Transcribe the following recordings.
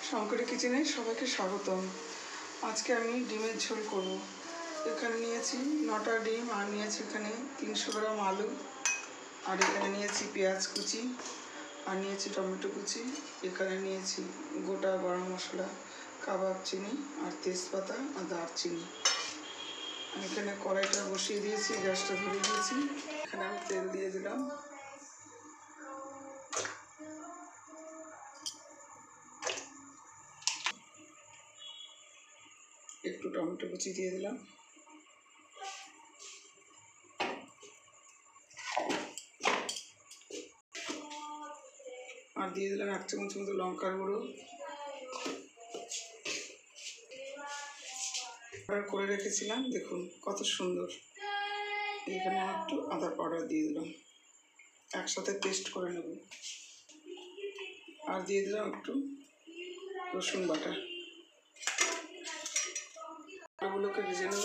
শঙ্করী কিচেনে সবাইকে স্বাগতম। আজকে আমি ডিমের ঝোল করব। এখানে নিয়েছি 9টা ডিম, আর নিয়েছি এখানে 300 গ্রাম আলু, আর এখানে নিয়েছি পেঁয়াজ কুচি, আর নিয়েছি টমেটো কুচি, এখানে নিয়েছি গোটা গরম মশলা, কাবাব চিনি, আর তেজপাতা আর দারচিনি। আমি এখানে কড়াইটা বসিয়ে দিয়েছি, গ্যাসটা ধরে দিয়েছি। এখানে আমি তেল দিয়ে দিলাম। একটু টমেটো কুচি দিয়ে দিলাম, আর দিয়ে দিলাম 1 চামচ মতো লঙ্কার গুঁড়ো। করে রেখেছিলাম, দেখুন কত সুন্দর। এখানে একটু আদা পাউডার দিয়ে দিলাম, একসাথে পেস্ট করে নেব। আর দিয়ে দিলাম একটু রসুন বাটা। এগুলোকে ভেজে নেব।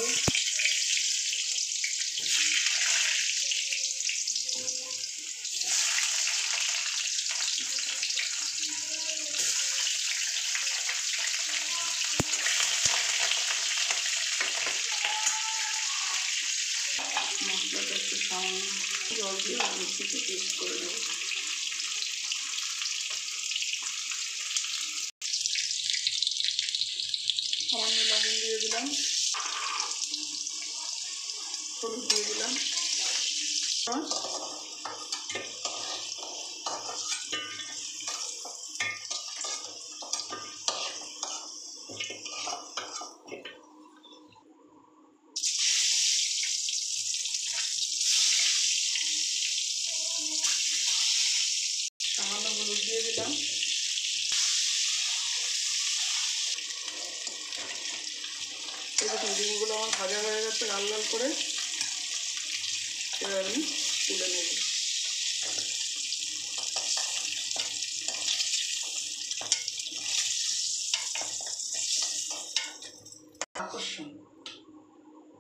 মশলাটা একটু সামান্য জল দিয়ে মিক্সিতে পেস্ট করে নেব। সামান্য লবণ দিয়ে দিলাম, হলুদ দিয়ে দিলাম, সামান্য হলুদ দিয়ে দিলাম। এই দেখুন ডিমগুলো আমার ভাজা হয়ে গেছে লাল লাল করে। এবার আমি তুলে নেব। আকর্ষণ,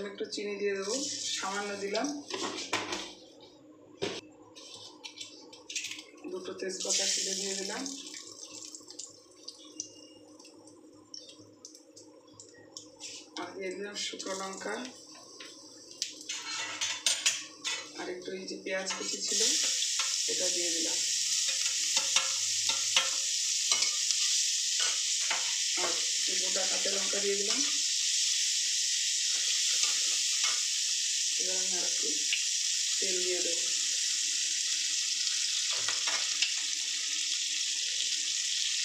একটু চিনি দিয়ে দেবো, সামান্য দিলাম। দুটো তেজপাতা ছিঁড়ে দিয়ে দিলাম, আর দিয়ে দিলাম শুকনো লঙ্কা, আর একটু এই যে পেঁয়াজ কুচি ছিল এটা দিয়ে দিলাম, আর গোটা কাঁচা লঙ্কা দিয়ে দিলাম। এবার আমি আর একটু তেল দিয়ে দেবো।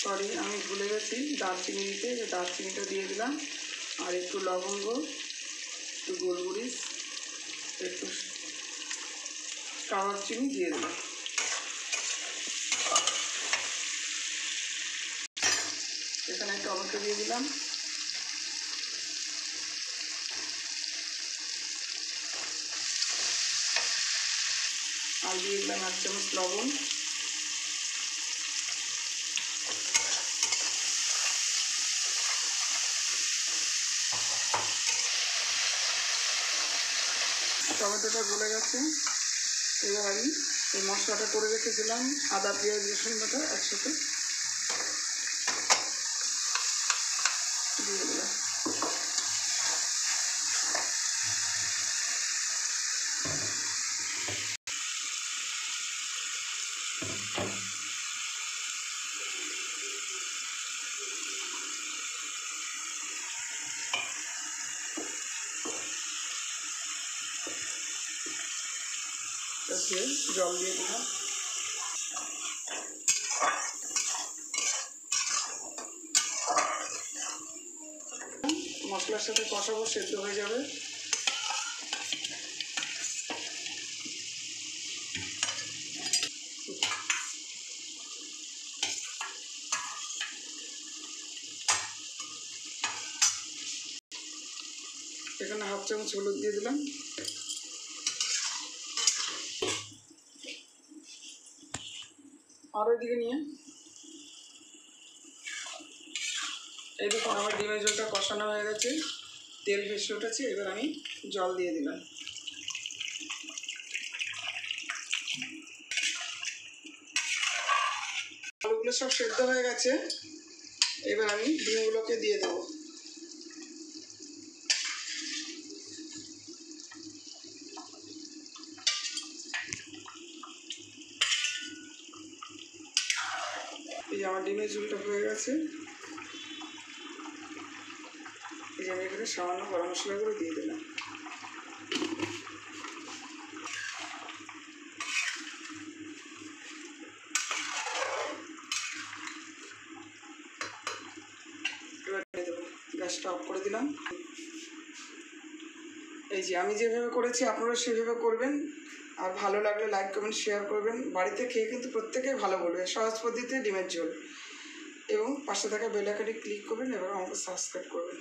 সরি, আমি ভুলে গেছি দারচিনি দিতে, দারচিনিটা দিয়ে দিলাম, আর একটু লবঙ্গ, একটু গোলমরিচ, একটু কাবাব চিনি দিয়ে দিলাম। এখানে টমেটো দিয়ে দিলাম, আর দিয়ে দিলাম 1 চামচ লবণ। টমেটোটা গলে গেছে। এবার আমি এই মশলাটা করে রেখেছিলাম, আদা পেঁয়াজ রসুন বাটা একসাথে দিয়ে দিলাম। জল দিয়ে দিলাম। মশলার সাথে কষাবো, সেদ্ধ হয়ে যাবে। এখানে 1/2 চামচ হলুদ দিয়ে দিলাম, আর ওইদিকে নিয়ে এই দেখুন আমার ডিমের ঝোলটা কষানো হয়ে গেছে, তেল ভেসে উঠেছে। এবার আমি জল দিয়ে দিলাম। আলুগুলো সব সেদ্ধ হয়ে গেছে। এবার আমি ডিমগুলোকে দিয়ে দেবো। এই যে আমার ডিমের ঝোলটা হয়ে গেছে। এই যে আমি এখানে সামান্য গরম মশলা করে দিয়ে দিলাম। এবার দিয়ে দেবো, গ্যাসটা অফ করে দিলাম। এই যে আমি যেভাবে করেছি আপনারা সেভাবে করবেন। আর ভালো লাগলে লাইক কমেন্ট শেয়ার করবেন। বাড়িতে খেয়ে কিন্তু প্রত্যেকেই ভালো বলবে। সহজ পদ্ধতিতে ডিমের ঝোল। এবং পাশে থাকা বেল আইকনে ক্লিক করবেন এবং আমাকে সাবস্ক্রাইব করবেন।